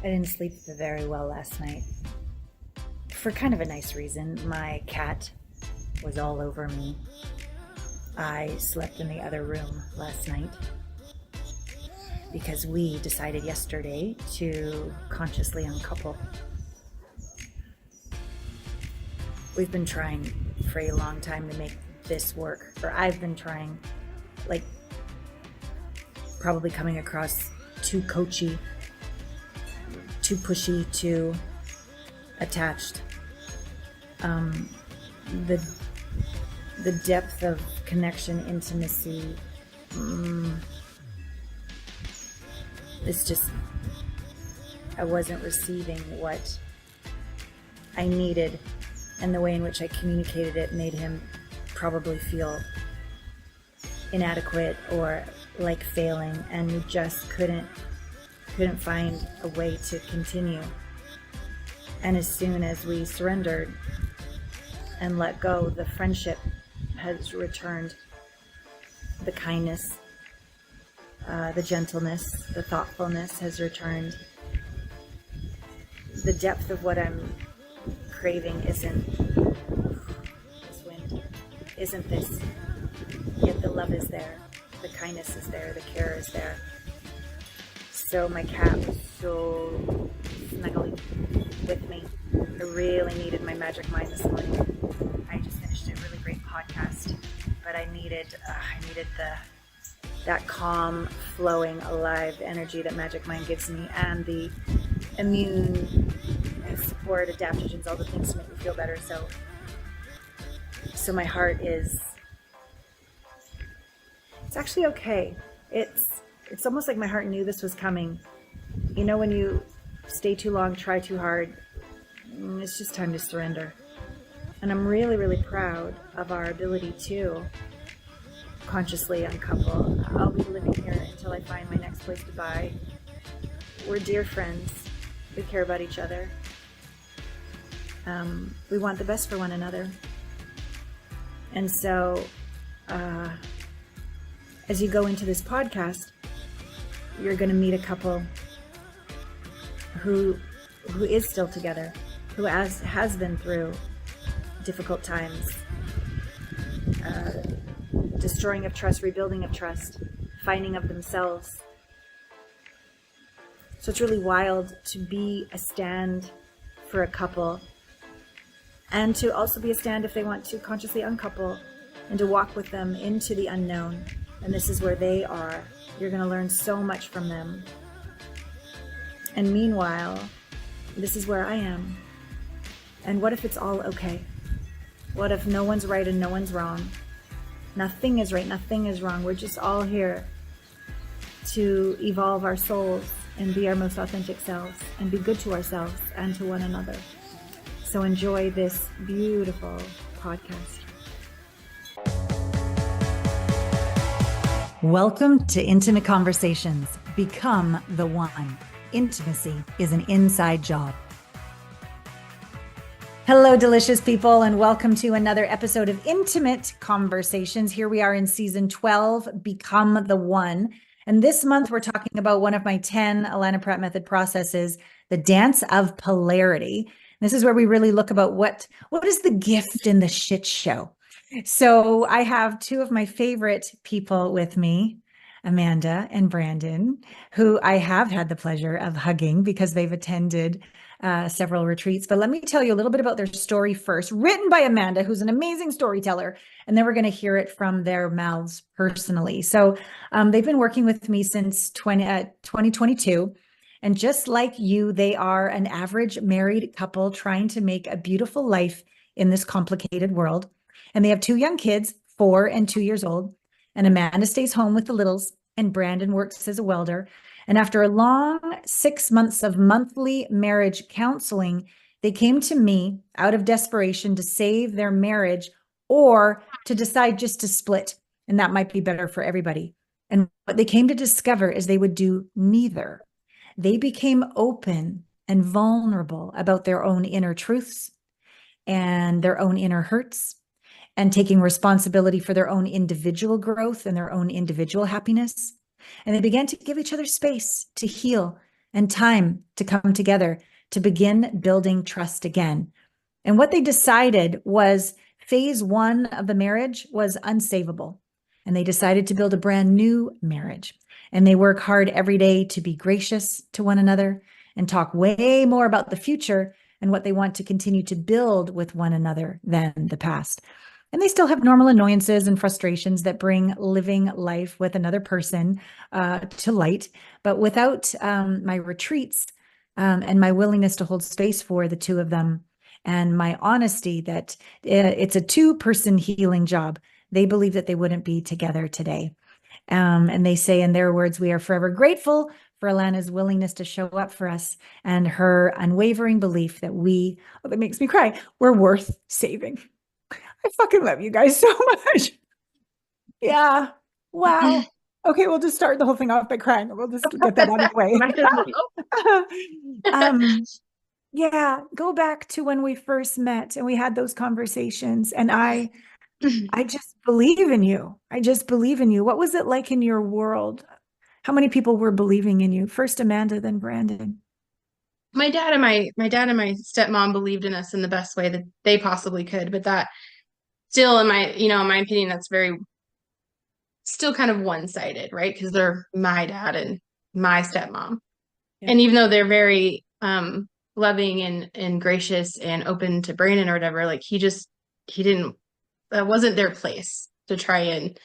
I didn't sleep very well last night. For kind of a nice reason. My cat was all over me. I slept in the other room last night because we decided yesterday to consciously uncouple. We've been trying for a long time to make this work, or I've been trying, like probably coming across too coachy, too pushy, too attached. The depth of connection, intimacy, it's just, I wasn't receiving what I needed, and the way in which I communicated it made him probably feel inadequate or like failing, and we just couldn't find a way to continue. And as soon as we surrendered and let go, the friendship has returned, the kindness, the gentleness, the thoughtfulness has returned. The depth of what I'm craving isn't this wind, isn't this, yet the love is there, the kindness is there, the care is there. So my cat was so snuggly with me. I really needed my magic mind this morning. I just finished a really great podcast, but I needed that calm, flowing, alive energy that magic mind gives me, and the immune support, adaptogens, all the things to make me feel better. So my heart is, it's actually okay. It's almost like my heart knew this was coming. You know, when you stay too long, try too hard, it's just time to surrender. And I'm really, really proud of our ability to consciously uncouple. I'll be living here until I find my next place to buy. We're dear friends. We care about each other. We want the best for one another. And so, as you go into this podcast, you're going to meet a couple who is still together, who has been through difficult times, destroying of trust, rebuilding of trust, finding of themselves. So it's really wild to be a stand for a couple, and to also be a stand if they want to consciously uncouple, and to walk with them into the unknown. And this is where they are. You're going to learn so much from them. And meanwhile, this is where I am. And what if it's all okay? What if no one's right and no one's wrong? Nothing is right, nothing is wrong. We're just all here to evolve our souls and be our most authentic selves and be good to ourselves and to one another. So enjoy this beautiful podcast. Welcome to Intimate Conversations. Become the one. Intimacy is an inside job. Hello, delicious people, and welcome to another episode of Intimate Conversations. Here we are in season 12, Become the One. And this month, we're talking about one of my 10 Allana Pratt method processes, the dance of polarity. This is where we really look about what is the gift in the shit show. So I have two of my favorite people with me, Amanda and Brandon, who I have had the pleasure of hugging because they've attended several retreats. But let me tell you a little bit about their story first, written by Amanda, who's an amazing storyteller. And then we're going to hear it from their mouths personally. So they've been working with me since 2022. And just like you, they are an average married couple trying to make a beautiful life in this complicated world. And they have two young kids, 4 and 2 years old. And Amanda stays home with the littles, and Brandon works as a welder. And after a long 6 months of monthly marriage counseling, they came to me out of desperation to save their marriage or to decide just to split. And that might be better for everybody. And what they came to discover is they would do neither. They became open and vulnerable about their own inner truths and their own inner hurts, and taking responsibility for their own individual growth and their own individual happiness. And they began to give each other space to heal and time to come together to begin building trust again. And what they decided was phase one of the marriage was unsavable. And they decided to build a brand new marriage. And they work hard every day to be gracious to one another and talk way more about the future and what they want to continue to build with one another than the past. And they still have normal annoyances and frustrations that bring living life with another person to light. But without my retreats and my willingness to hold space for the two of them, and my honesty that it's a two-person healing job, they believe that they wouldn't be together today. And they say in their words, we are forever grateful for Allana's willingness to show up for us and her unwavering belief that that makes me cry, we're worth saving. I fucking love you guys so much. Yeah. Wow. Okay, we'll just start the whole thing off by crying. We'll just get that out of the way. Yeah, go back to when we first met and we had those conversations, and I just believe in you. I just believe in you. What was it like in your world? How many people were believing in you? First Amanda, then Brandon. My dad and my stepmom believed in us in the best way that they possibly could, but that still, in my opinion, that's very still kind of one-sided, right? Because they're my dad and my stepmom. Yeah. And even though they're very loving and gracious and open to Brandon or whatever, like he didn't, that wasn't their place to try and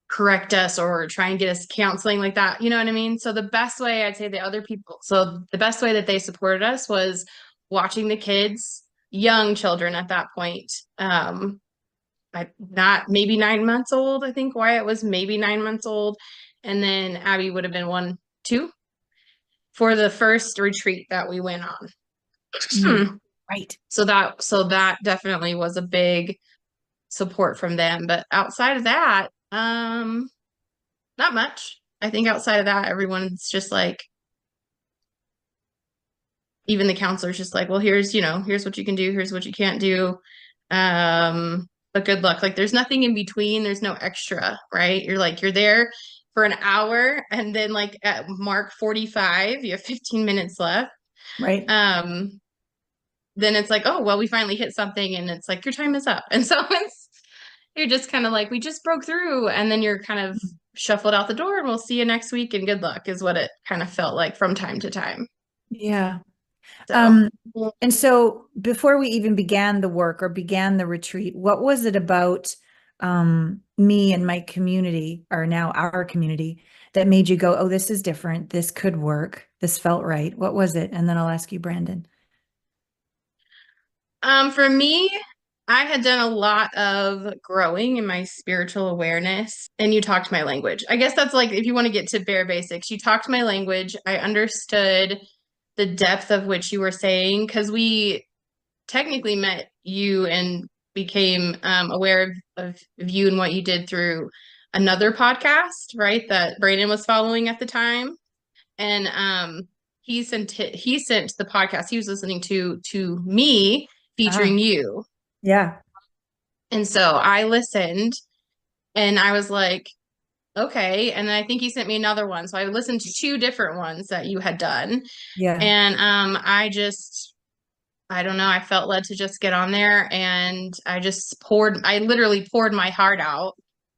correct us or try and get us counseling like that. You know what I mean? So the best way I'd say the best way that they supported us was watching the kids, young children at that point. Not maybe 9 months old. I think Wyatt was maybe 9 months old. And then Abby would have been 1, 2 for the first retreat that we went on. Right. So that definitely was a big support from them. But outside of that, not much. I think outside of that, everyone's just like, even the counselor's just like, well, here's what you can do, here's what you can't do. But good luck. Like there's nothing in between, there's no extra, right? You're there for an hour, and then like at mark 45, you have 15 minutes left. Right. Then it's like, oh, well, we finally hit something, and it's like your time is up. And so you're just kind of like, we just broke through, and then you're kind of shuffled out the door, and we'll see you next week, and good luck is what it kind of felt like from time to time. Yeah. So And so before we even began the work or began the retreat, what was it about me and my community, or now our community, that made you go, oh, this is different, this could work, this felt right? What was it? And then I'll ask you, Brandon. For me, I had done a lot of growing in my spiritual awareness, and you talked my language. I guess that's like, if you want to get to bare basics, you talked my language. I understood the depth of which you were saying, because we technically met you and became aware of you and what you did through another podcast, right? That Brandon was following at the time. And he sent the podcast he was listening to me Ah, featuring you. yeah, And so I listened, and I was like, okay. And then I think he sent me another one. So I listened to two different ones that you had done. yeah. And I don't know, I felt led to just get on there, and I literally poured my heart out,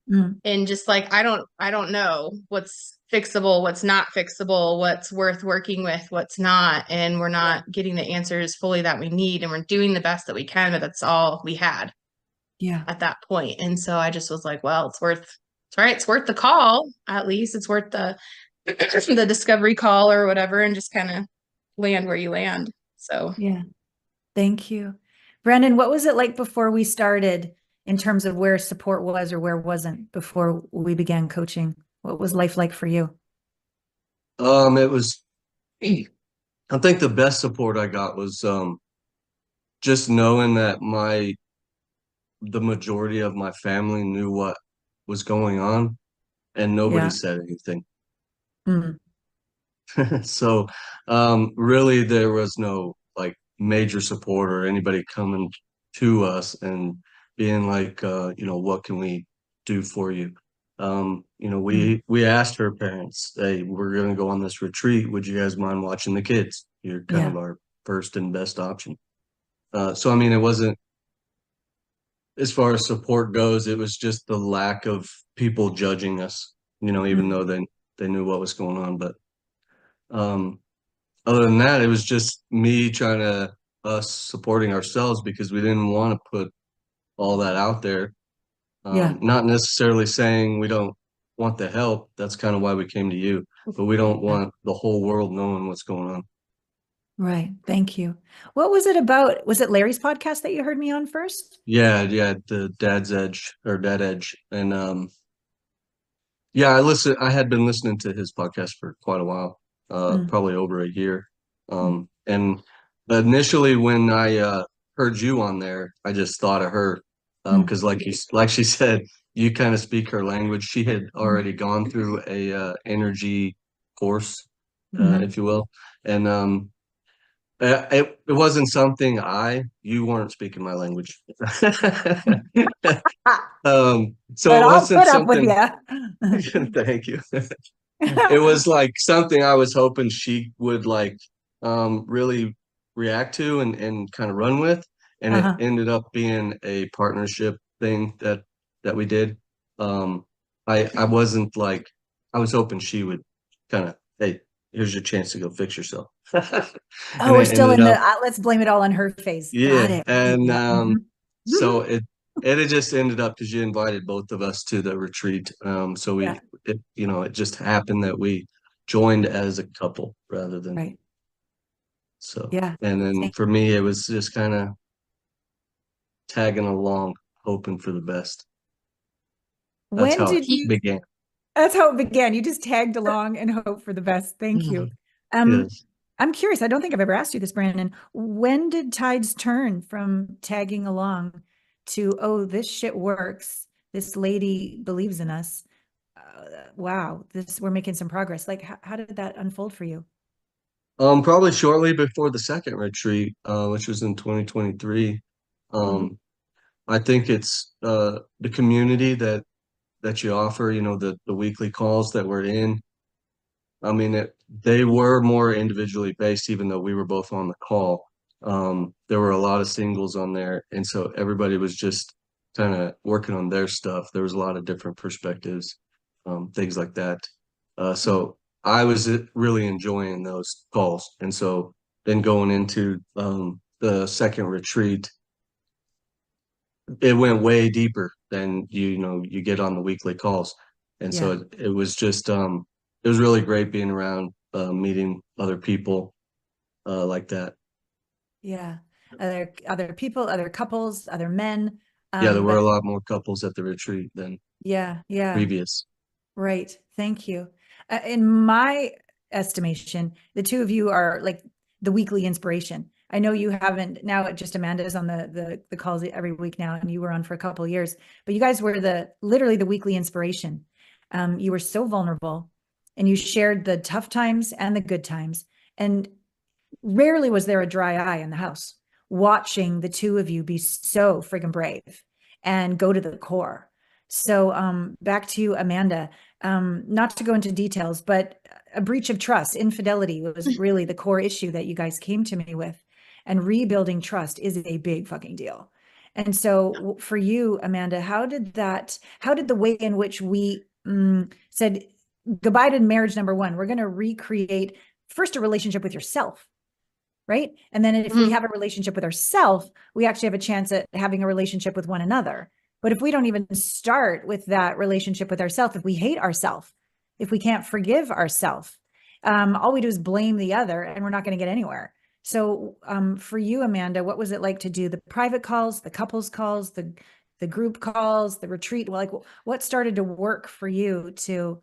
Mm, and just like, I don't know what's fixable, what's not fixable, what's worth working with, what's not. And we're yeah, not getting the answers fully that we need, and we're doing the best that we can, but that's all we had yeah, at that point. And so I just was like, well, it's all right, it's worth the call. At least it's worth the the discovery call or whatever, and just kind of land where you land. So yeah. Thank you. Brandon, what was it like before we started in terms of where support was or where wasn't before we began coaching? What was life like for you? It was, I think the best support I got was just knowing that the majority of my family knew what was going on, and nobody Yeah. said anything. Mm, So really there was no like major support or anybody coming to us and being like, what can we do for you? we asked her parents, hey, we're going to go on this retreat. Would you guys mind watching the kids? You're kind of our first and best option. So, I mean, it wasn't, as far as support goes, it was just the lack of people judging us, even though they knew what was going on. But um, other than that, it was just me trying to, us supporting ourselves because we didn't want to put all that out there. Not necessarily saying we don't want the help. That's kind of why we came to you, but we don't want the whole world knowing what's going on. Right. Thank you. What was it about? Was it Larry's podcast that you heard me on first? Yeah, the Dad's Edge or Dad Edge. And yeah, I had been listening to his podcast for quite a while, probably over a year. And initially when I heard you on there, I just thought of her. Because like she said, you kind of speak her language. She had already gone through a energy course, if you will. And it wasn't something you weren't speaking my language. So But it I'll wasn't put up with something. you. Thank you. It was like something I was hoping she would like really react to and kind of run with. And it ended up being a partnership thing that we did. I wasn't like, I was hoping she would kind of, hey, here's your chance to go fix yourself. Oh, And we're it still ended in the up, let's blame it all on her phase. Got yeah. it. Right. And Yeah. so it had just ended up because you invited both of us to the retreat. So it just happened that we joined as a couple rather than Right. so. Yeah. And then for me, it was just kind of tagging along, hoping for the best. That's When how it did you began. That's how it began. You just tagged along and hope for the best. Thank you. Yes. I'm curious. I don't think I've ever asked you this, Brandon. When did tides turn from tagging along to, oh, this shit works. This lady believes in us. Wow, we're making some progress. Like, how did that unfold for you? Probably shortly before the second retreat, which was in 2023. I think it's the community that you offer, the weekly calls that we're in. I mean, they were more individually based, even though we were both on the call. There were a lot of singles on there, and so everybody was just kind of working on their stuff. There was a lot of different perspectives, things like that. So I was really enjoying those calls, and so then going into the second retreat, it went way deeper than you get on the weekly calls, and so it was just it was really great being around, meeting other people like that. Yeah. Other people, other couples, other men. Yeah, there were But a lot more couples at the retreat than yeah, previous. right. Thank you. In my estimation, the two of you are like the weekly inspiration. I know you haven't now, just Amanda's on the calls every week now, and you were on for a couple of years, but you guys were literally the weekly inspiration. You were so vulnerable and you shared the tough times and the good times. And rarely was there a dry eye in the house watching the two of you be so friggin' brave and go to the core. So back to you, Amanda. Not to go into details, but a breach of trust, infidelity was really the core issue that you guys came to me with. And rebuilding trust is a big fucking deal. And so for you, Amanda, how did the way in which we said goodbye to marriage number one, we're going to recreate first a relationship with yourself, right? And then if we have a relationship with ourselves, we actually have a chance at having a relationship with one another. But if we don't even start with that relationship with ourselves, if we hate ourselves, if we can't forgive ourselves, all we do is blame the other and we're not going to get anywhere. So for you, Amanda, what was it like to do the private calls, the couples calls, the group calls, the retreat? Like, what started to work for you to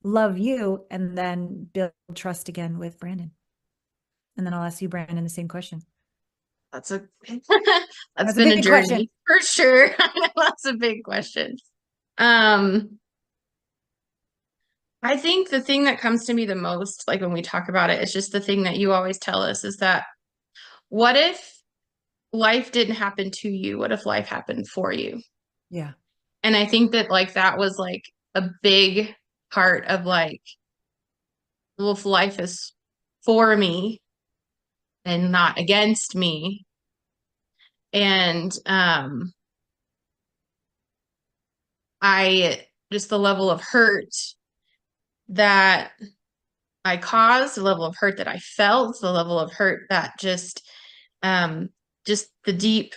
love you and then build trust again with Brandon? And then I'll ask you, Brandon, the same question. That's a That's been a a big journey question. for sure. That's a big question. I think the thing that comes to me the most, like when we talk about it, is just the thing that you always tell us is that what if life didn't happen to you? What if life happened for you? Yeah. And I think that like that was like a big part of like wolf life is for me and not against me. And I just the level of hurt that I caused, the level of hurt that I felt, the level of hurt that just the deep,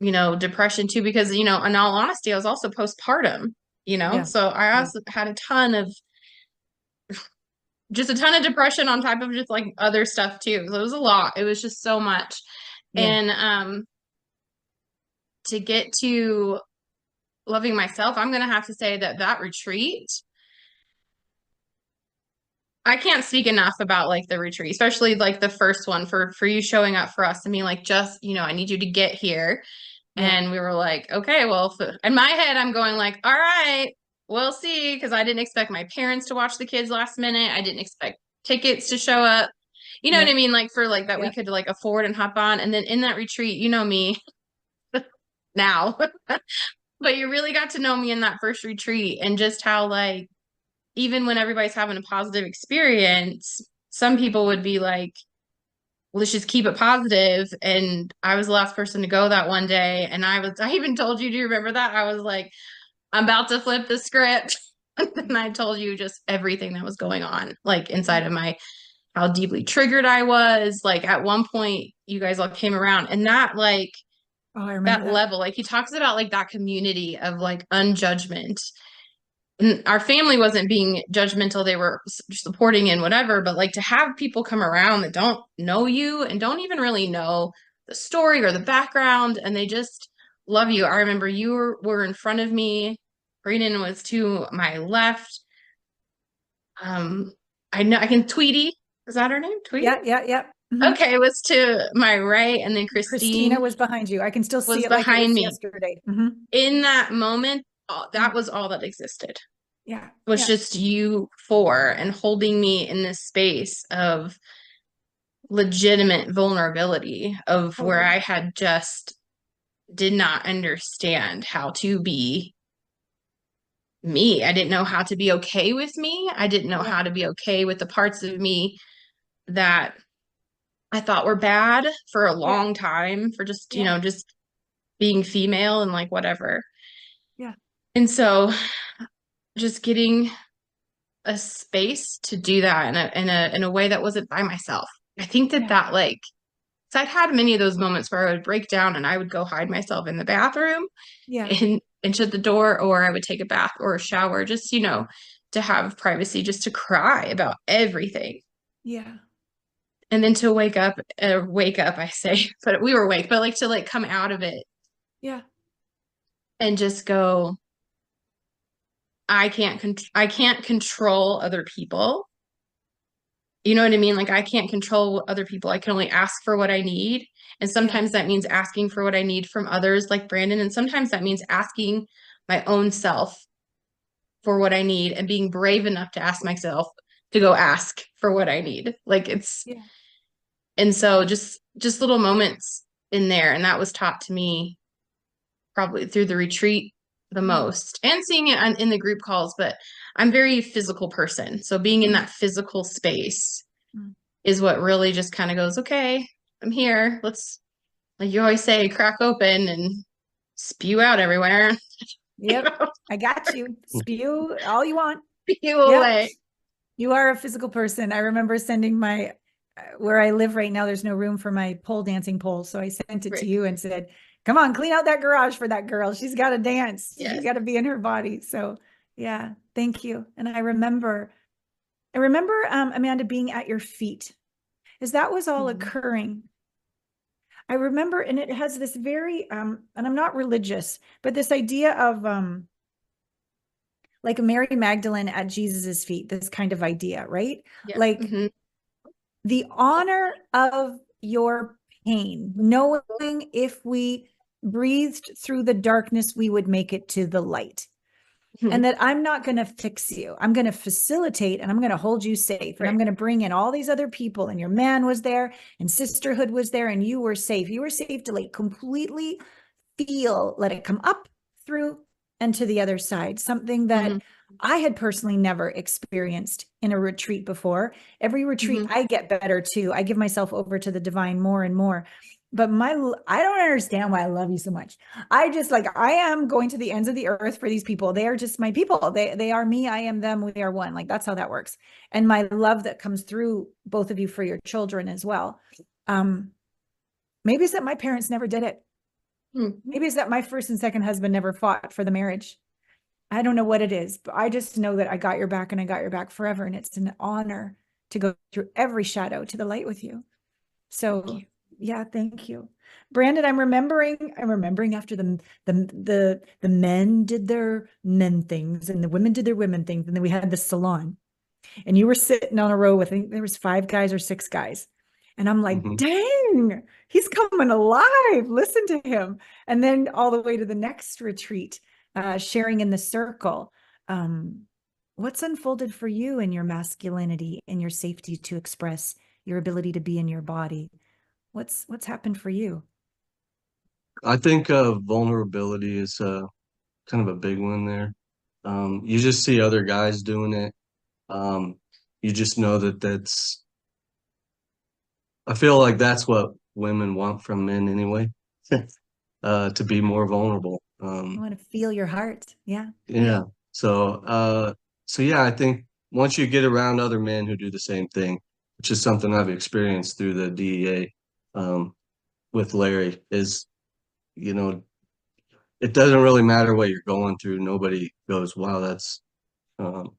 depression too, because, in all honesty, I was also postpartum, Yeah. so I also had a ton of depression on top of just like other stuff too. So it was a lot. It was just so much. Yeah. And to get to loving myself, I'm going to have to say that retreat, I can't speak enough about like the retreat, especially like the first one for you showing up for us and being like, just, I need you to get here. Yeah. And we were like, okay, well, in my head, I'm going like, all right, we'll see. Cause I didn't expect my parents to watch the kids last minute. I didn't expect tickets to show up. You know what I mean? Like for like that we could like afford and hop on. And then in that retreat, you know me now, but you really got to know me in that first retreat and just how like, even when everybody's having a positive experience, some people would be like, let's just keep it positive. And I was the last person to go that one day. And I even told you, do you remember that? I was like, I'm about to flip the script. And I told you just everything that was going on, like inside of how deeply triggered I was. Like at one point, you guys all came around and that like, Oh, I remember that level, like he talks about like that community of like unjudgment. And our family wasn't being judgmental. They were supporting and whatever, but like to have people come around that don't know you and don't even really know the story or the background, and they just love you. I remember you were in front of me. Brayden was to my left. I can Tweety. Is that her name? Tweety? Yeah. Mm-hmm. Okay, it was to my right, and then Christina was behind you. I can still see was it like it behind was me. yesterday. Mm-hmm. In that moment, that was all that existed. Yeah. Was just you four and holding me in this space of legitimate vulnerability of where I had just did not understand how to be me. I didn't know how to be okay with me. I didn't know how to be okay with the parts of me that I thought were bad for a long time for just, just being female and like whatever. Yeah. And so just getting a space to do that in a way that wasn't by myself. I think that like, so I'd had many of those moments where I would break down and I would go hide myself in the bathroom and shut the door, or I would take a bath or a shower, just, to have privacy, just to cry about everything. Yeah. And then to wake up, I say, but we were awake, but like to like come out of it. Yeah. And just go, I can't control other people. You know what I mean? Like I can't control other people. I can only ask for what I need. And sometimes that means asking for what I need from others like Brandon. And sometimes that means asking my own self for what I need and being brave enough to ask myself to go ask for what I need. Like and so just little moments in there. And that was taught to me probably through the retreat the most and seeing it in the group calls, but I'm a very physical person. So being in that physical space is what really just kind of goes, okay, I'm here. Let's, like you always say, crack open and spew out everywhere. Yep. I got you. Spew all you want. Spew away. You are a physical person. I remember sending where I live right now, there's no room for my pole dancing pole. So I sent it to you and said, come on, clean out that garage for that girl. She's got to dance. She's got to be in her body. So yeah, thank you. And I remember, Amanda, being at your feet as that was all occurring. I remember, and it has this very, and I'm not religious, but this idea of like Mary Magdalene at Jesus's feet, this kind of idea, right? Yeah. Like the honor of your pain, knowing if we breathed through the darkness, we would make it to the light. And that I'm not going to fix you. I'm going to facilitate and I'm going to hold you safe. And I'm going to bring in all these other people. And your man was there and sisterhood was there and you were safe. You were safe to like completely feel, let it come up through and to the other side, something that Mhm. I had personally never experienced in a retreat before. Every retreat, Mhm. I get better too. I give myself over to the divine more and more. But I don't understand why I love you so much. I just like, I am going to the ends of the earth for these people. They are just my people. They are me. I am them. We are one. Like that's how that works. And my love that comes through both of you for your children as well. Maybe it's that my parents never did it. Mhm. Maybe it's that my first and second husband never fought for the marriage. I don't know what it is, but I just know that I got your back and I got your back forever. And it's an honor to go through every shadow to the light with you. Thank So you. yeah, thank you. Brandon, I'm remembering after the men did their men things and the women did their women things. And then we had the salon and you were sitting on a row with, I think there was 5 guys or 6 guys. And I'm like, Mhm. dang, he's coming alive. Listen to him. And then all the way to the next retreat, sharing in the circle. Um, what's unfolded for you in your masculinity and your safety to express your ability to be in your body? What's happened for you? I think vulnerability is kind of a big one there. You just see other guys doing it. Um, you just know that I feel like that's what women want from men anyway, to be more vulnerable. I want to feel your heart. Yeah. Yeah. So, so yeah, I think once you get around other men who do the same thing, which is something I've experienced through the DEA, with Larry, is, you know, it doesn't really matter what you're going through. Nobody goes, wow, um,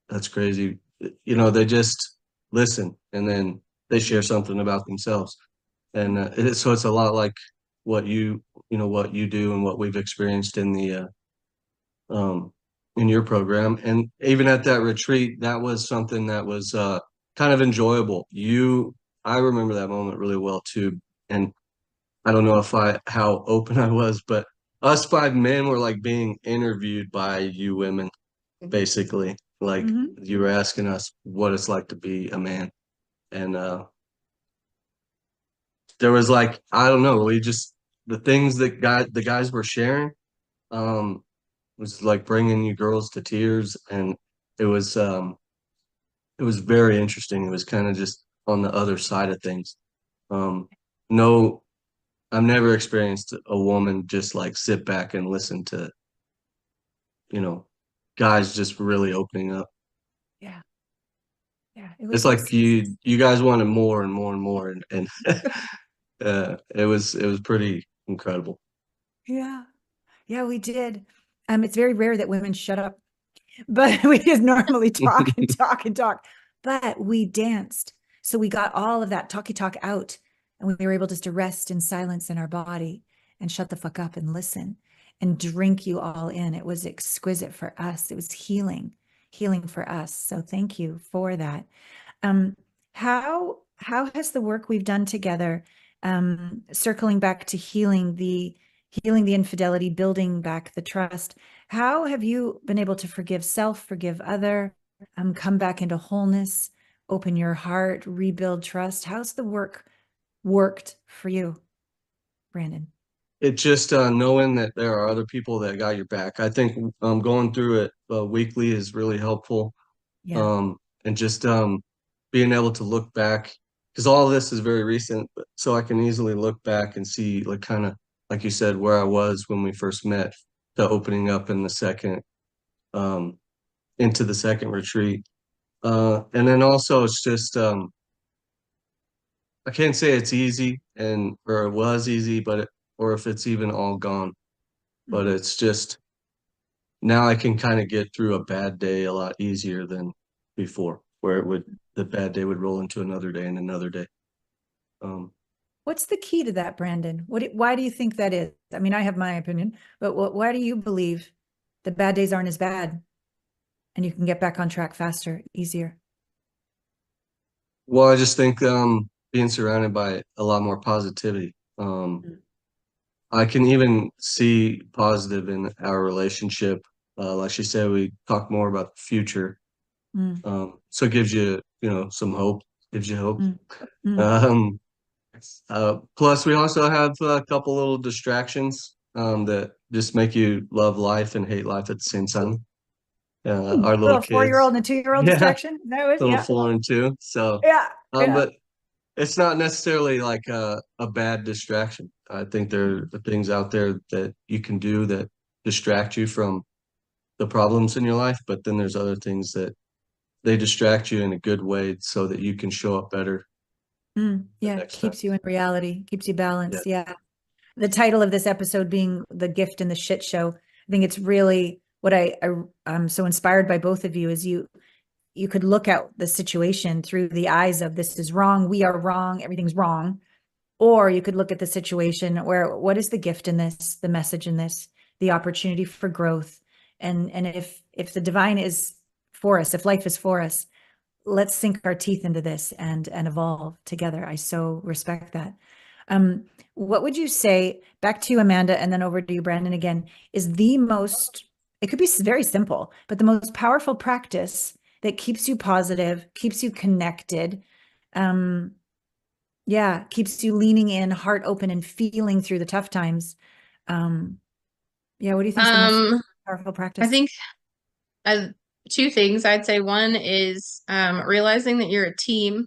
that's crazy. You know, they just listen and then they share something about themselves. And so it's a lot like what what you do and what we've experienced um, in your program. And even at that retreat, that was something that was kind of enjoyable. I remember that moment really well too. And I don't know how open I was, but us 5 men were like being interviewed by you women, basically. Like Mhm. you were asking us what it's like to be a man. And there was like, I don't know, the things that the guys were sharing, um, was like bringing you girls to tears. And it was, um, it was very interesting. It was kind of just on the other side of things. Um, no, I've never experienced a woman just like sit back and listen to, you know, guys just really opening up. Yeah. Yeah. It It's was like you guys wanted more and more and more, and it was pretty incredible. yeah. Yeah, we did. It's very rare that women shut up, but we just normally talk and talk and talk. But we danced. So we got all of that talky talk out and we were able just to rest in silence in our body and shut the fuck up and listen and drink you all in. It was exquisite for us. It was healing for us. So thank you for that. Um, how has the work we've done together, circling back to healing the infidelity, building back the trust, how have you been able to forgive self, forgive other, come back into wholeness, open your heart, rebuild trust? How's the work worked for you, Brandon? It just knowing that there are other people that got your back. I think going through it weekly is really helpful. Yeah. And just being able to look back, because all of this is very recent, so I can easily look back and see, like, kind of like you said, where I was when we first met, the opening up in the second, um, into the second retreat. And then also it's just I can't say it's easy or it was easy, or if it's even all gone, but Mhm. it's just now I can kind of get through a bad day a lot easier than before, where the bad day would roll into another day and another day. Um, What's the key to that, Brandon? Why do you think that is? I mean, I have my opinion, but why do you believe the bad days aren't as bad and you can get back on track faster, easier? well, I just think being surrounded by a lot more positivity. I can even see positive in our relationship. Like she said, we talk more about the future. Mm, So it gives you, some hope, gives you hope. mm, mm, Um, plus, we also have a couple little distractions. that just make you love life and hate life at the same time. Our little Little kids. 4-year-old and a 2-year-old Yeah, distraction. That was, little yeah. 4 and 2. So, Yeah. Yeah. but it's not necessarily like a bad distraction. I think there are things out there that you can do that distract you from the problems in your life, but then there's other things that they distract you in a good way so that you can show up better the Yeah. next time. Keeps you in reality, keeps you Yeah. balanced. Yeah. The title of this episode being The Gift and the Shit Show. I think it's really what I'm so inspired by both of you is you could look at the situation through the eyes of this is wrong, we are wrong, everything's wrong. Or you could look at the situation where what is the gift in this, the message in this, the opportunity for growth. And if the divine is for us, if life is for us, let's sink our teeth into this and evolve together. I so respect that. What would you say, back to you, Amanda, and then over to you, Brandon, again, is the most, it could be very simple, but the most powerful practice that keeps you positive, keeps you connected, yeah, keeps you leaning in, heart open, and feeling through the tough times. Yeah, what do you think is the most powerful practice? I think two things. I'd say one is realizing that you're a team.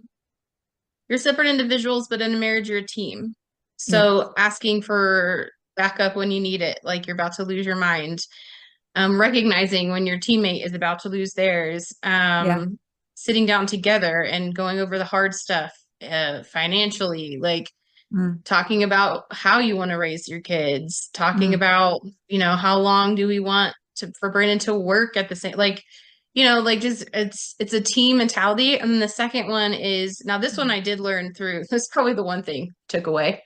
You're separate individuals, but in a marriage, you're a team. So asking for backup when you need it, like you're about to lose your mind. Recognizing when your teammate is about to lose theirs. Sitting down together and going over the hard stuff financially, like talking about how you want to raise your kids, talking about, how long do we want for Brandon to work at the same, like, like just it's a team mentality. And then the second one is, now this one I did learn through, this is probably the one thing took away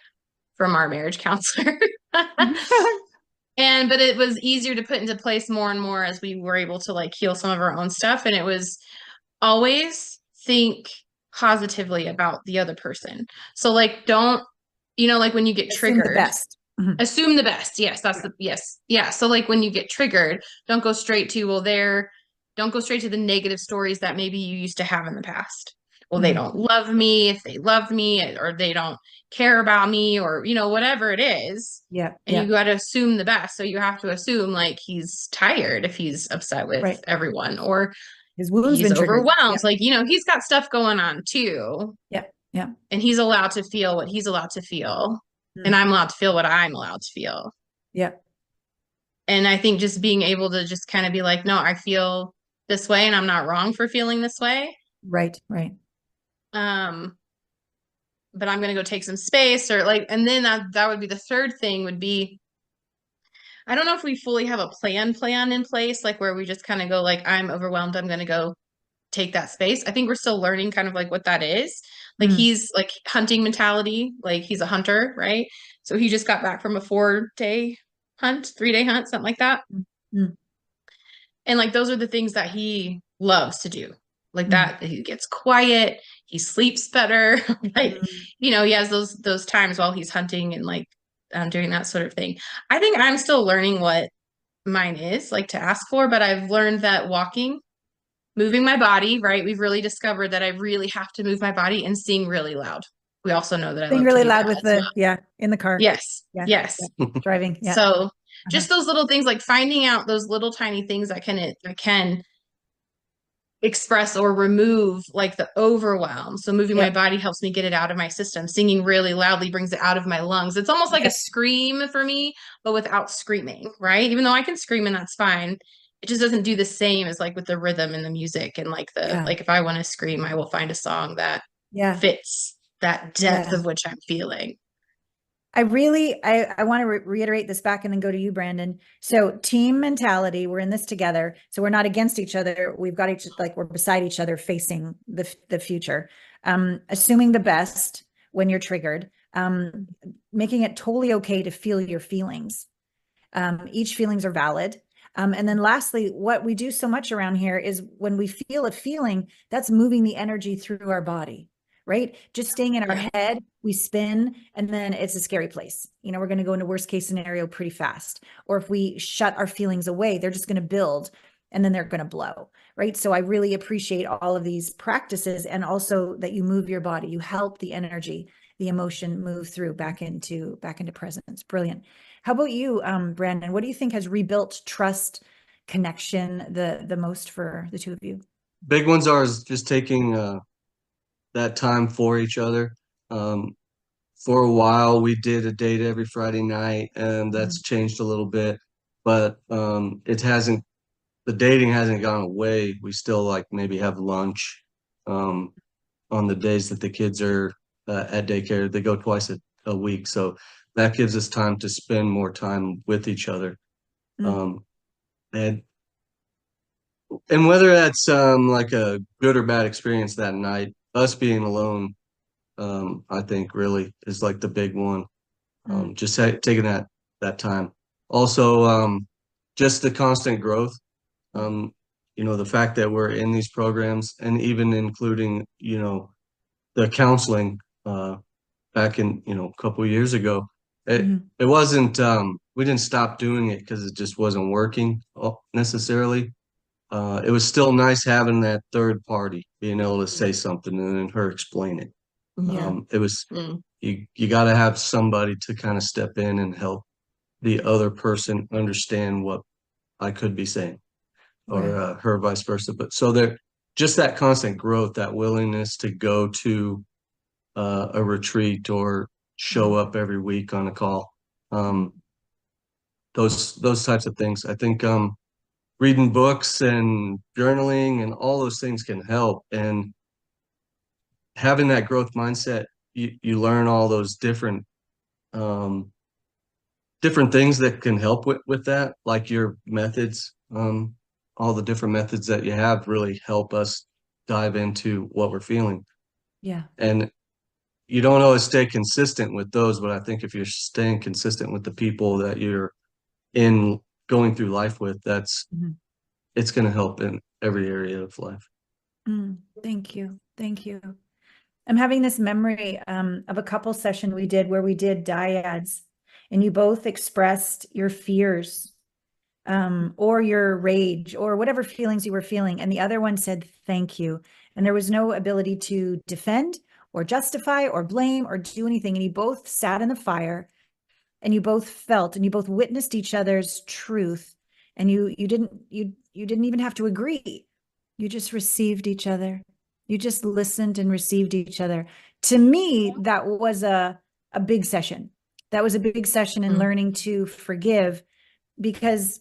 from our marriage counselor. But it was easier to put into place more and more as we were able to like heal some of our own stuff. And it was always think positively about the other person. So like, don't, like when you get Assume triggered, the best. assume the best. Yes. That's yes. Yeah. So like when you get triggered, don't go straight to, don't go straight to the negative stories that maybe you used to have in the past. Well, they don't love me if they loved me, or they don't care about me, or, whatever it is. Yeah. And you got to assume the best. So you have to assume like he's tired if he's upset with everyone, or his wound's he's been triggered. overwhelmed. Like, he's got stuff going on too. Yeah. Yeah. And he's allowed to feel what he's allowed to feel. And I'm allowed to feel what I'm allowed to feel. Yeah. And I think just being able to just kind of be like, no, I feel this way and I'm not wrong for feeling this way. Right. Right. But I'm going to go take some space, or like, and then that would be the third thing would be, I don't know if we fully have a plan in place, like where we just kind of go like, I'm overwhelmed, I'm going to go take that space. I think we're still learning kind of like what that is. Like he's like hunting mentality, like he's a hunter, right? So he just got back from a 4-day hunt, 3-day hunt, something like that. And like those are the things that he loves to do. Like that he gets quiet, he sleeps better. Like, he has those times while he's hunting and like doing that sort of thing. I think I'm still learning what mine is like to ask for, but I've learned that walking, moving my body, right? We've really discovered that I really have to move my body and sing really loud. We also know that I Sing love really to do loud that with as well. in the car. Yes. Yeah. Yes. Driving. Yeah. So just those little things, like finding out those little tiny things that can express or remove like the overwhelm. So moving my body helps me get it out of my system. Singing really loudly brings it out of my lungs. It's almost like a scream for me, but without screaming, right? Even though I can scream and that's fine. It just doesn't do the same as like with the rhythm and the music and like like if I want to scream, I will find a song that fits that depth of which I'm feeling. I want to reiterate this back and then go to you, Brandon. So team mentality, we're in this together. So we're not against each other. We've got we're beside each other facing the future. Assuming the best when you're triggered, making it totally okay to feel your feelings. Each feelings are valid. And then lastly, what we do so much around here is when we feel a feeling, that's moving the energy through our body. Right? Just staying in our head, we spin, and then it's a scary place. We're going to go into worst case scenario pretty fast. Or if we shut our feelings away, they're just going to build and then they're going to blow. Right? So I really appreciate all of these practices, and also that you move your body, you help the energy the emotion move through back into presence. Brilliant. How about you, Brandon? What do you think has rebuilt trust, connection the most for the two of you? Big ones are just taking that time for each other. For a while, we did a date every Friday night, and that's changed a little bit, but the dating hasn't gone away. We still like maybe have lunch on the days that the kids are at daycare. They go twice a week, so that gives us time to spend more time with each other. Um, and whether that's like a good or bad experience that night, us being alone, I think really is like the big one. Just taking that time. Also, just the constant growth. The fact that we're in these programs, and even including, the counseling back in, a couple of years ago. It wasn't we didn't stop doing it because it just wasn't working necessarily. It was still nice having that third party, being able to say something and then her explain it. Yeah. It was you got to have somebody to kind of step in and help the other person understand what I could be saying, or Right. her vice versa. But so there, just that constant growth, that willingness to go to a retreat or show up every week on a call. Those types of things. I think reading books and journaling and all those things can help. And having that growth mindset, you learn all those um, different things that can help with that, like your methods. All the different methods that you have really help us dive into what we're feeling. Yeah. And you don't always stay consistent with those, but I think if you're staying consistent with the people that you're in going through life with, it's going to help in every area of life. Thank you. Thank you. I'm having this memory of a couple session we did where we did dyads, and you both expressed your fears or your rage or whatever feelings you were feeling. And the other one said, thank you. And there was no ability to defend or justify or blame or do anything. And you both sat in the fire, and you both felt, and you both witnessed each other's truth. And you didn't even have to agree. You just received each other. You just listened and received each other. To me, that was a big session. That was a big session in learning to forgive, because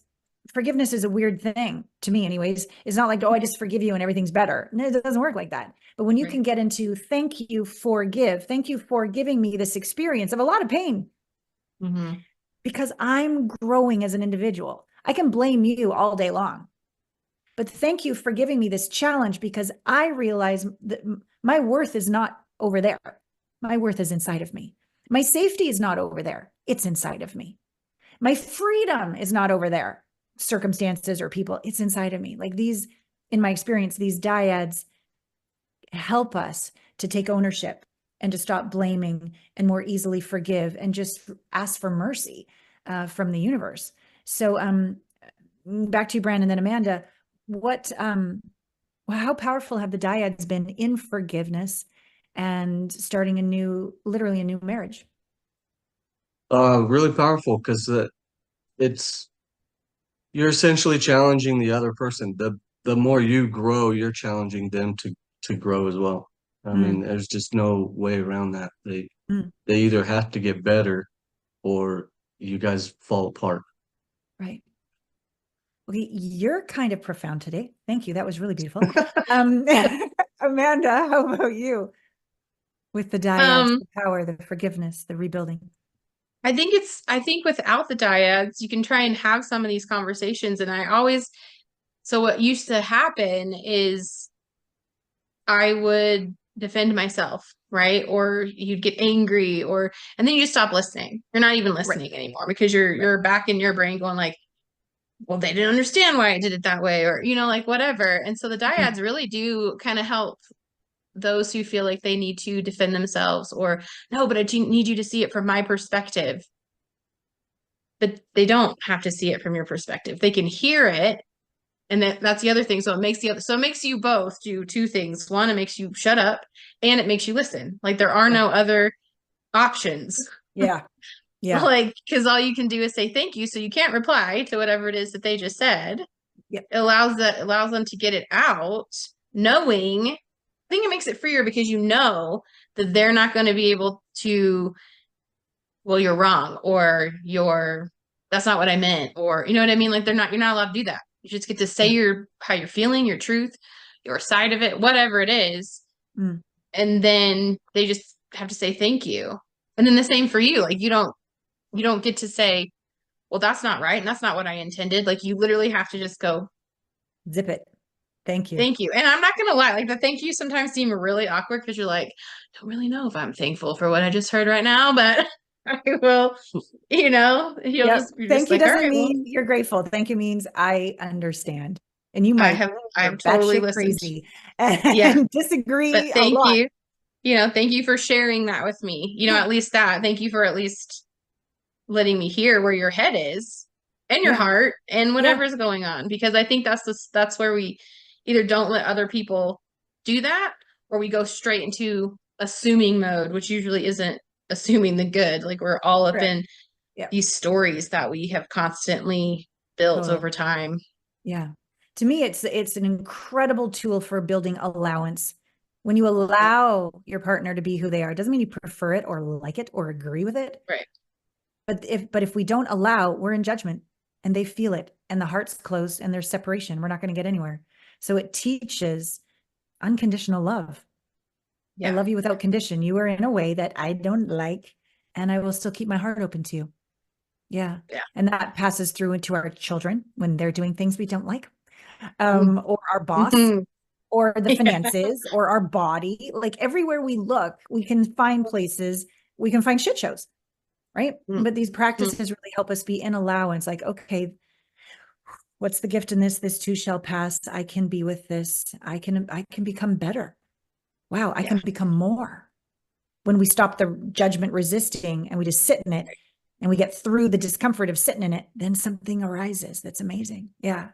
forgiveness is a weird thing to me anyways. It's not like, oh, I just forgive you and everything's better. No, it doesn't work like that. But when you can get into thank you for giving me this experience of a lot of pain, because I'm growing as an individual. I can blame you all day long, but thank you for giving me this challenge, because I realize that my worth is not over there. My worth is inside of me. My safety is not over there. It's inside of me. My freedom is not over there, circumstances or people. It's inside of me. Like these, in my experience, these dyads help us to take ownership and to stop blaming and more easily forgive and just ask for mercy from the universe. So back to you, Brandon, then Amanda. How powerful have the dyads been in forgiveness and starting literally a new marriage? Really powerful, because you're essentially challenging the other person. The more you grow, you're challenging them to grow as well. I mean, there's just no way around that. They either have to get better or you guys fall apart. Right. Okay, you're kind of profound today. Thank you. That was really beautiful. Amanda, how about you? With the dyads, the power, the forgiveness, the rebuilding. I think without the dyads, you can try and have some of these conversations. So what used to happen is I would defend myself, right? Or you'd get angry, and then you just stop listening. You're not even listening anymore, because you're back in your brain going like, well, they didn't understand why I did it that way, or, like whatever. And so the dyads really do kind of help those who feel like they need to defend themselves, or no, but I need you to see it from my perspective. But they don't have to see it from your perspective. They can hear it. And that's the other thing. So it makes you both do two things. One, it makes you shut up, and it makes you listen. Like there are no other options. Yeah. Yeah. Like, because all you can do is say thank you. So you can't reply to whatever it is that they just said. Yep. It allows them to get it out, knowing, I think it makes it freer because you know that they're not going to be able to, well, you're wrong, or that's not what I meant, or you know what I mean? Like you're not allowed to do that. You just get to say how you're feeling, your truth, your side of it, whatever it is. Mm. And then they just have to say thank you. And then the same for you. Like you don't get to say, well, that's not right. And that's not what I intended. Like you literally have to just go, Zip it. Thank you. thank you. And I'm not going to lie, like the thank you sometimes seem really awkward because you're like, I don't really know if I'm thankful for what I just heard right now, but I will, Yep. you're Thank just you like, all doesn't right, well, mean you're grateful. Thank you means I understand. And you might I you're have totally batshit listened. crazy Yeah. and But disagree a thank lot. you. Thank you for sharing that with me. Yeah. At least that. Thank you for at least letting me hear where your head is and your Yeah. heart and Yeah. whatever's going on, because I think that's where we either don't let other people do that, or we go straight into assuming mode, which usually isn't assuming the good. Like we're all up Correct. in Yeah. these stories that we have constantly built Totally. over time. Yeah. To me, it's an incredible tool for building allowance. When you allow your partner to be who they are, it doesn't mean you prefer it or like it or agree with it. Right. But if we don't allow, we're in judgment and they feel it and the heart's closed and there's separation. We're not going to get anywhere. So it teaches unconditional love. I Yeah. love you without condition. You are in a way that I don't like, and I will still keep my heart open to you. Yeah. Yeah. And that passes through into our children when they're doing things we don't like, or our boss, Mhm. or the Yeah. finances, or our body. Like everywhere we look, we can find places, we can find shit shows, right? Mhm. But these practices really help us be in allowance. Like, okay, what's the gift in this? This too shall pass. I can be with this. I can become better. Wow, I Yeah. can become more. When we stop the judgment resisting and we just sit in it and we get through the discomfort of sitting in it, then something arises that's amazing. Yeah.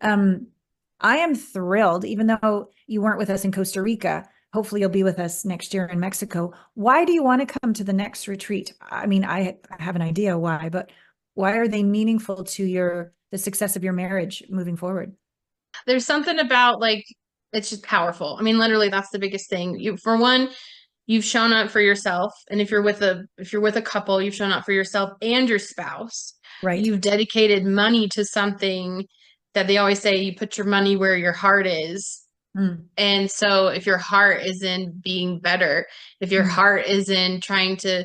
I am thrilled, even though you weren't with us in Costa Rica. Hopefully you'll be with us next year in Mexico. Why do you want to come to the next retreat? I mean, I have an idea why, but why are they meaningful to the success of your marriage moving forward? There's something about like it's just powerful. I mean, literally that's the biggest thing. For one, you've shown up for yourself, and if you're with a couple, you've shown up for yourself and your spouse. Right. You've dedicated money to something that they always say, you put your money where your heart is. And so if your heart is in being better, if your heart is in trying to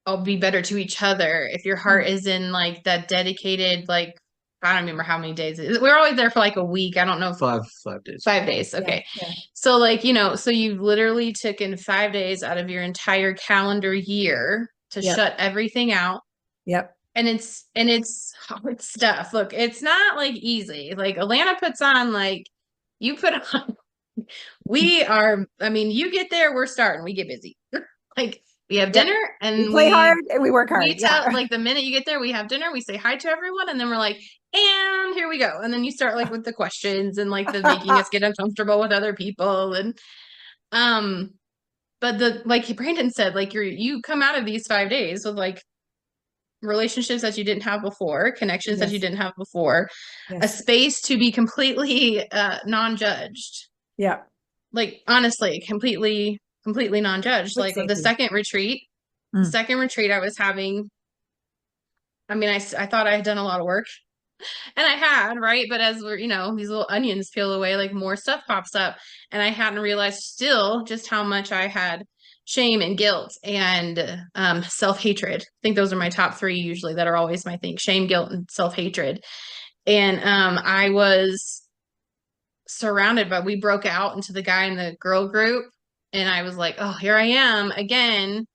all be better to each other, if your heart is in like that dedicated, like I don't remember how many days it is. We're always there for like a week. I don't know. 5 days. 5 days. Okay. Yeah. So like, so you've literally taken 5 days out of your entire calendar year to Yep. shut everything out. Yep. And it's hard stuff. Look, it's not like easy. Like Allana puts on, like you put on, I mean, you get there, we're starting, we get busy. Like we have dinner and we play hard and we work hard. we tell, like the minute you get there, we have dinner, we say hi to everyone, and then we're like, and here we go. And then you start like with the questions and like the making us get uncomfortable with other people. And but like Brandon said, like you come out of these 5 days with like relationships that you didn't have before, connections that you didn't have before, a space to be completely non-judged. Yeah. Like honestly, completely non-judged. With Like safety. the second retreat I was having, I mean, I thought I had done a lot of work, and I had, right? But as we're, these little onions peel away, like more stuff pops up. And I hadn't realized still just how much I had shame and guilt and self-hatred. I think those are my top three usually that are always my thing: shame, guilt, and self-hatred. And I was surrounded by, we broke out into the guy and the girl group. And I was like, oh, here I am again,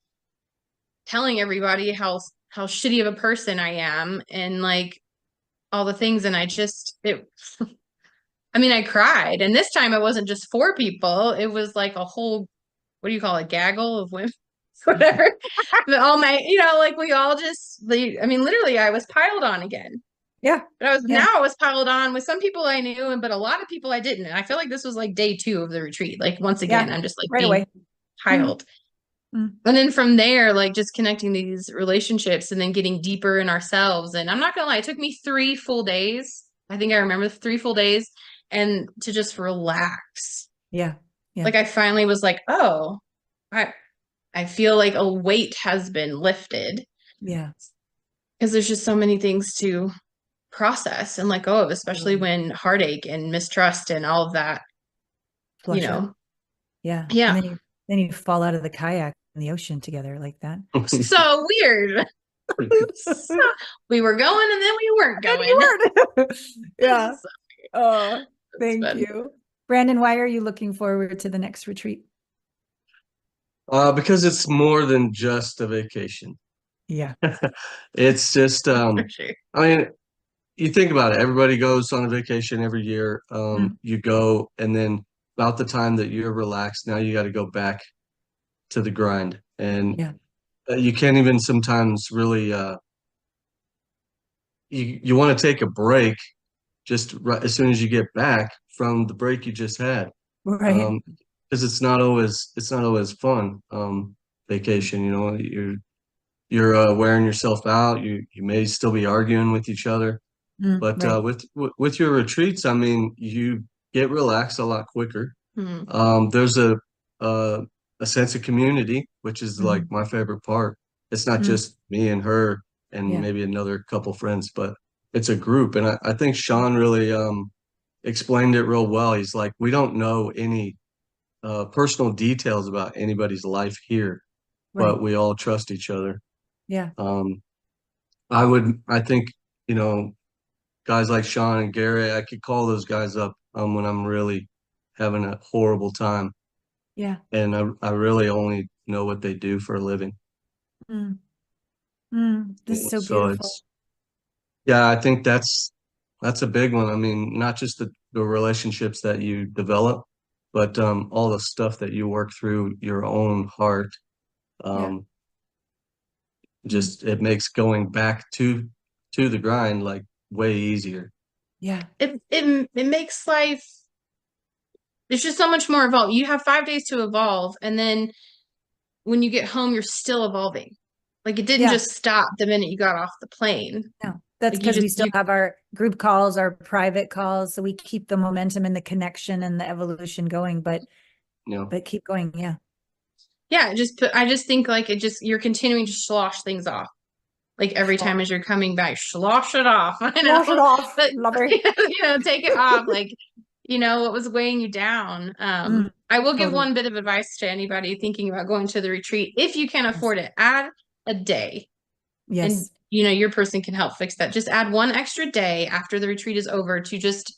telling everybody how shitty of a person I am and like all the things. And I mean, I cried. And this time it wasn't just four people. It was like a whole, what do you call it? Gaggle of women, whatever. But all my, like we all I mean, literally I was piled on again. Yeah. But now I was piled on with some people I knew, but a lot of people I didn't. And I feel like this was like day 2 of the retreat. Like once again, I'm just like right being away piled. Mm. And then from there, like just connecting these relationships and then getting deeper in ourselves. And I'm not gonna lie, it took me 3 full days. I think I remember 3 full days and to just relax. Yeah. Yeah. Like I finally was like, oh, I feel like a weight has been lifted Yeah. because there's just so many things to process and let go of, especially Totally. when heartache and mistrust and all of that, you Flush out. know. Yeah. And Yeah. then you fall out of the kayak in the ocean together like that. So weird. So we were going and then we weren't And going. you weren't. Yeah. So Oh, it's thank fun. you. Brandon, why are you looking forward to the next retreat? Because it's more than just a vacation. Yeah. It's just, For sure. I mean, you think about it, everybody goes on a vacation every year. Mm. You go, and then about the time that you're relaxed, now you got to go back to the grind. And Yeah. you can't even sometimes really, you want to take a break just right as soon as you get back from the break you just had. Right. Because it's not always fun. Vacation, you're wearing yourself out. You may still be arguing with each other, Mm. but Right. with your retreats, I mean, you get relaxed a lot quicker. Hmm. There's uh, a sense of community, which is like Mhm. my favorite part. It's not Mm. just me and her and Yeah. maybe another couple friends, but it's a group. And I think Sean really explained it real well. He's like, we don't know any personal details about anybody's life here, Right. but we all trust each other. Yeah. Um, I think, you know, guys like Sean and Gary, I could call those guys up when I'm really having a horrible time, Yeah. and I really only know what they do for a living. Mm. Mm. This is so So beautiful. it's yeah, I think that's a big one. I mean, not just the relationships that you develop, but all the stuff that you work through your own heart. Yeah. Um, Mm. just it makes going back to the grind like way easier. Yeah. It makes life, there's just so much more evolved. You have 5 days to evolve, and then when you get home, you're still evolving. Like it didn't Yeah. just stop the minute you got off the plane. No, that's Like you because just we still have our group calls, our private calls, so we keep the momentum and the connection and the evolution going, You know, but keep going. Yeah. yeah, I just think like you're continuing to slosh things off. Like every time as you're coming back, slosh it off. I Wash it know, off. but Love it. take it off. Like, what was weighing you down. Mm, I will give totally. one bit of advice to anybody thinking about going to the retreat. If you can Yes. afford it, add a day. And Yes. your person can help fix that. Just add one extra day after the retreat is over to just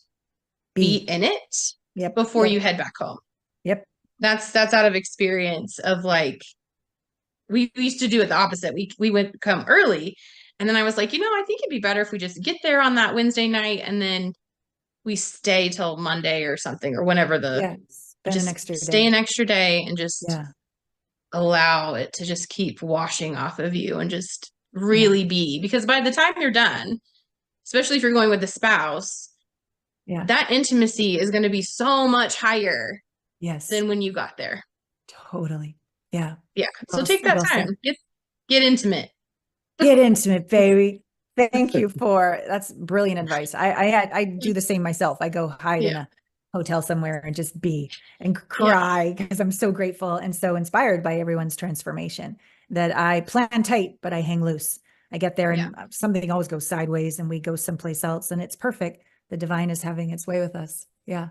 be B. in it Yep. before Yep. you head back home. Yep. That's out of experience of like we used to do it the opposite. We would come early, and then I was like, I think it'd be better if we just get there on that Wednesday night and then we stay till Monday or something or whenever Yeah. Spend an just extra stay day. an extra day and just Yeah. allow it to just keep washing off of you and just Yeah. really be, because by the time you're done, especially if you're going with a spouse, Yeah. that intimacy is going to be so much higher Yes. than when you got there. Totally. Yeah. Yeah. So Well, take that well said. time. Get intimate. Get intimate, baby. Thank you for that's brilliant advice. I do the same myself. I go hide in Yeah. a hotel somewhere and just be and Yeah. cry because I'm so grateful and so inspired by everyone's transformation that I plan tight, but I hang loose. I get there Yeah. and something always goes sideways and we go someplace else and it's perfect. The divine is having its way with us. Yeah.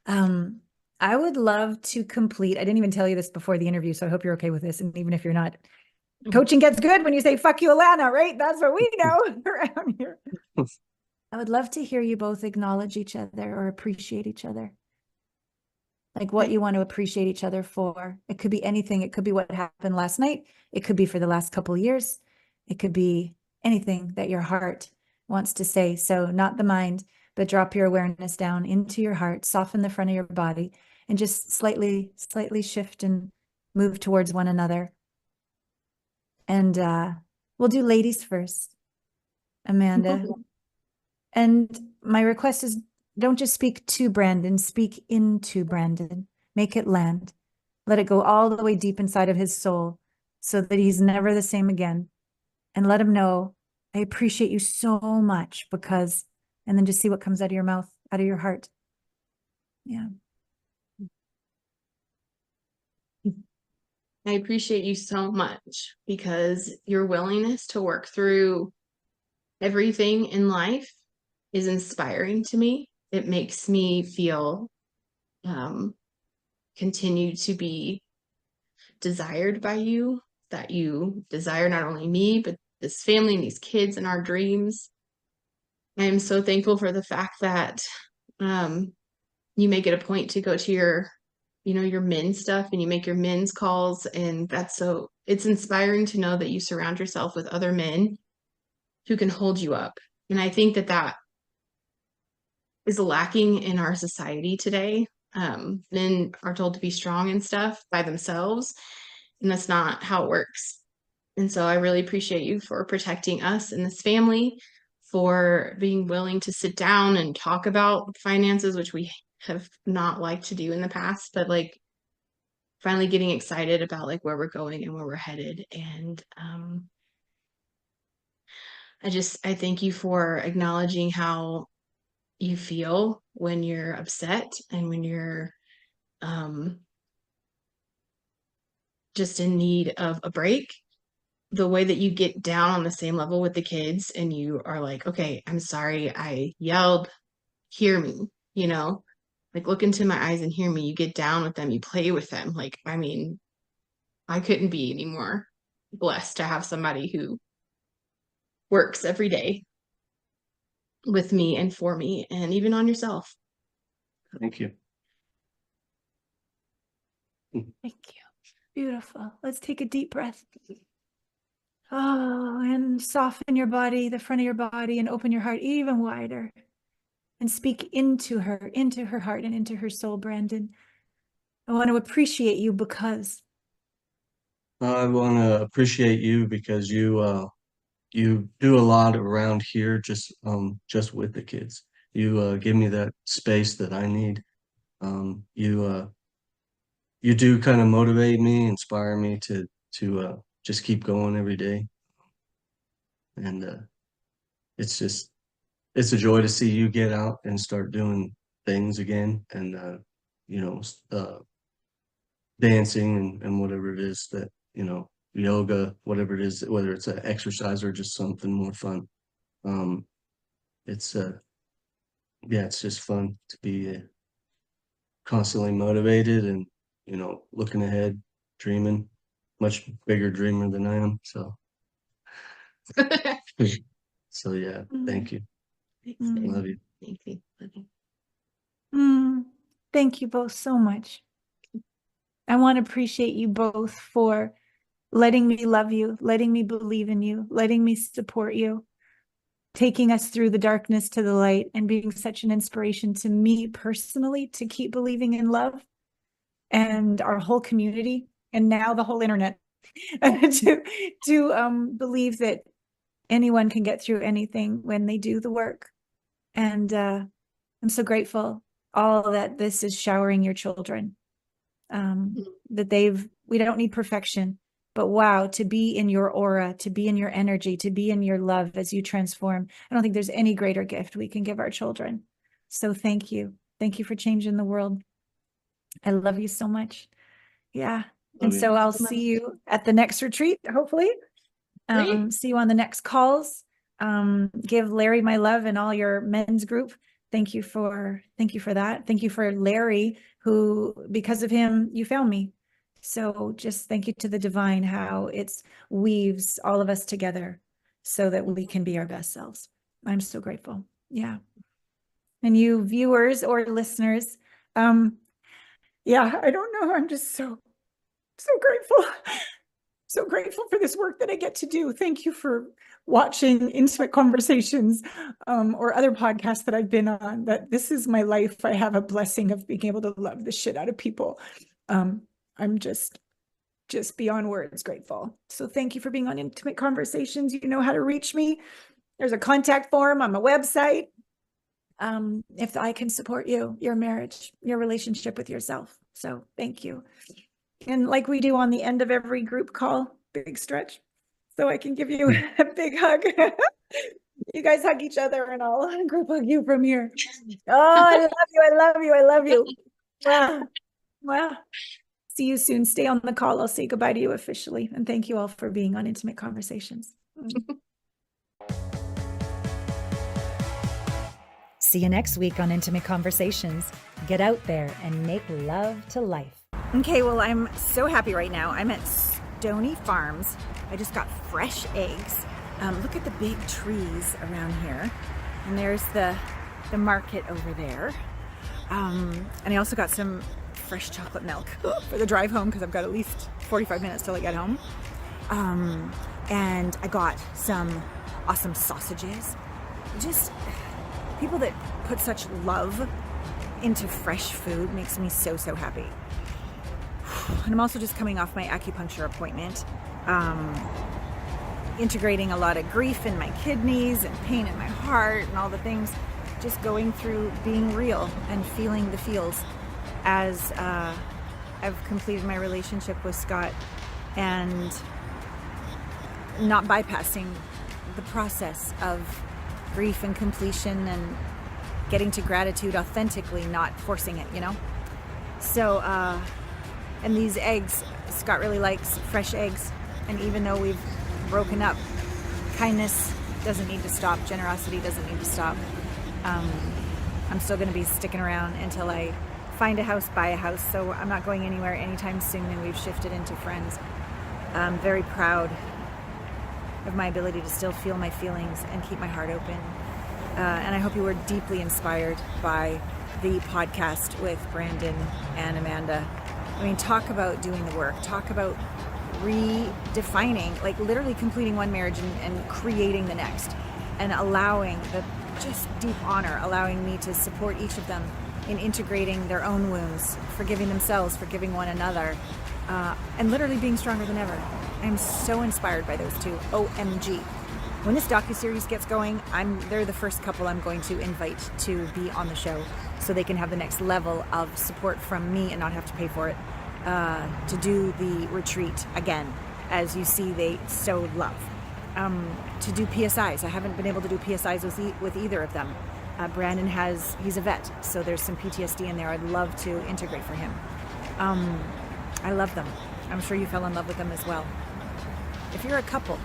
Um, I would love to complete. I didn't even tell you this before the interview, so I hope you're okay with this. And even if you're not, coaching gets good when you say fuck you, Allana, right? That's what we know around here. I would love to hear you both acknowledge each other or appreciate each other. Like what you want to appreciate each other for. It could be anything. It could be what happened last night. It could be for the last couple of years. It could be anything that your heart wants to say. So not the mind, but drop your awareness down into your heart, soften the front of your body, and just slightly shift and move towards one another. And we'll do ladies first, Amanda. And my request is don't just speak to Brandon, speak into Brandon. Make it land. Let it go all the way deep inside of his soul so that he's never the same again. And let him know, I appreciate you so much because, and then just see what comes out of your mouth, out of your heart. Yeah. I appreciate you so much because your willingness to work through everything in life is inspiring to me. It makes me feel continue to be desired by you, that you desire not only me, but this family and these kids and our dreams. I am so thankful for the fact that you make it a point to go to your, your men's stuff and you make your men's calls. And it's inspiring to know that you surround yourself with other men who can hold you up. And I think that is lacking in our society today. Men are told to be strong and stuff by themselves, and that's not how it works. And so I really appreciate you for protecting us and this family, for being willing to sit down and talk about finances, which we have not liked to do in the past, but like finally getting excited about like where we're going and where we're headed. And I thank you for acknowledging how you feel when you're upset and when you're just in need of a break. The way that you get down on the same level with the kids and you are like, okay, I'm sorry, I yelled, hear me, like look into my eyes and hear me. You get down with them, you play with them. Like, I mean, I couldn't be any more blessed to have somebody who works every day with me and for me, and even on yourself. Thank you. Thank you. Beautiful. Let's take a deep breath. Oh, and soften your body, the front of your body, and open your heart even wider. And speak into her heart, and into her soul, Brandon. I want to appreciate you because. I want to appreciate you because you do a lot around here just with the kids. You give me that space that I need. You do kind of motivate me, inspire me to just keep going every day. And it's a joy to see you get out and start doing things again, and you know dancing and whatever it is that yoga, whatever it is, whether it's an exercise or just something more fun. um it's yeah, it's just fun to be constantly motivated and looking ahead, dreaming, much bigger dreamer than I am. So so yeah, thank you. Love you. Thank you. Love you. Thank you both so much. I want to appreciate you both for letting me love you, letting me believe in you, letting me support you, taking us through the darkness to the light, and being such an inspiration to me personally to keep believing in love, and our whole community, and now the whole internet, to believe that anyone can get through anything when they do the work. And I'm so grateful all that this is showering your children, that we don't need perfection, but wow, to be in your aura, to be in your energy, to be in your love as you transform. I don't think there's any greater gift we can give our children. So thank you. Thank you for changing the world. I love you so much. Yeah. And so I'll see you at the next retreat, hopefully. See you on the next calls. Give Larry my love and all your men's group. Thank you for that. Thank you for Larry, who, because of him, you found me. So just thank you to the divine, how it weaves all of us together so that we can be our best selves. I'm so grateful. Yeah. And you viewers or listeners, yeah, I don't know. I'm just so grateful. So grateful for this work that I get to do. Thank you for watching Intimate Conversations, or other podcasts that I've been on. That this is my life. I have a blessing of being able to love the shit out of people. I'm just beyond words grateful. So thank you for being on Intimate Conversations. You know how to reach me. There's a contact form on my website. If I can support you, your marriage, your relationship with yourself. So thank you. And like we do on the end of every group call, big stretch. So I can give you a big hug. You guys hug each other and I'll group hug you from here. Oh, I love you. I love you. I love you. Well, well, see you soon. Stay on the call. I'll say goodbye to you officially. And thank you all for being on Intimate Conversations. See you next week on Intimate Conversations. Get out there and make love to life. Okay, well, I'm so happy right now. I'm at Stony Farms. I just got fresh eggs. Look at the big trees around here. And there's the market over there. And I also got some fresh chocolate milk for the drive home because I've got at least 45 minutes till I get home. And I got some awesome sausages. Just people that put such love into fresh food makes me so, so happy. And I'm also just coming off my acupuncture appointment, integrating a lot of grief in my kidneys and pain in my heart and all the things, just going through being real and feeling the feels as I've completed my relationship with Scott and not bypassing the process of grief and completion and getting to gratitude authentically, not forcing it, you know? So, and these eggs, Scott really likes fresh eggs. And even though we've broken up, kindness doesn't need to stop. Generosity doesn't need to stop. I'm still going to be sticking around until I find a house, buy a house. So I'm not going anywhere anytime soon, and we've shifted into friends. I'm very proud of my ability to still feel my feelings and keep my heart open. And I hope you were deeply inspired by the podcast with Brandon and Amanda. I mean, talk about doing the work, talk about redefining, like literally completing one marriage and creating the next, and allowing the just deep honor, allowing me to support each of them in integrating their own wounds, forgiving themselves, forgiving one another, and literally being stronger than ever. I'm so inspired by those two. OMG. When this docuseries gets going, they're the first couple I'm going to invite to be on the show so they can have the next level of support from me and not have to pay for it, to do the retreat again. As you see, they so love. To do PSIs. I haven't been able to do PSIs with either of them. Brandon he's a vet, so there's some PTSD in there. I'd love to integrate for him. I love them. I'm sure you fell in love with them as well. If you're a couple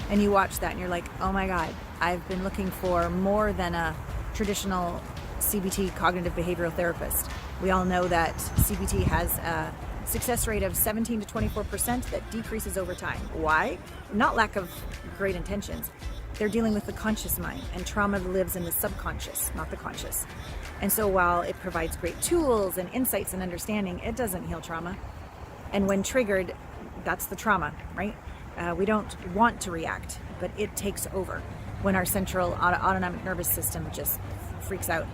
and you watch that and you're like, oh my God, I've been looking for more than a traditional CBT, cognitive behavioral therapist. We all know that CBT has a success rate of 17 to 24% that decreases over time. Why? Not lack of great intentions. They're dealing with the conscious mind, and trauma lives in the subconscious, not the conscious. And so while it provides great tools and insights and understanding, it doesn't heal trauma. And when triggered, that's the trauma, right? We don't want to react, but it takes over when our central autonomic nervous system just freaks out.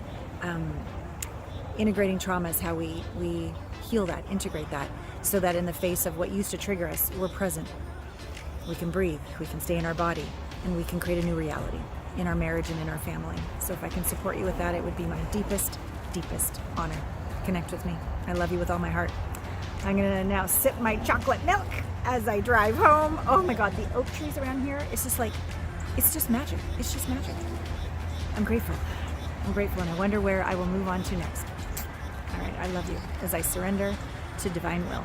Integrating trauma is how we heal that, integrate that, so that in the face of what used to trigger us, we're present. We can breathe, we can stay in our body, and we can create a new reality in our marriage and in our family. So if I can support you with that, it would be my deepest, deepest honor. Connect with me. I love you with all my heart. I'm gonna now sip my chocolate milk as I drive home. Oh my God, the oak trees around here, it's just like, it's just magic. It's just magic. I'm grateful. I'm grateful, and I wonder where I will move on to next. All right, I love you as I surrender to divine will.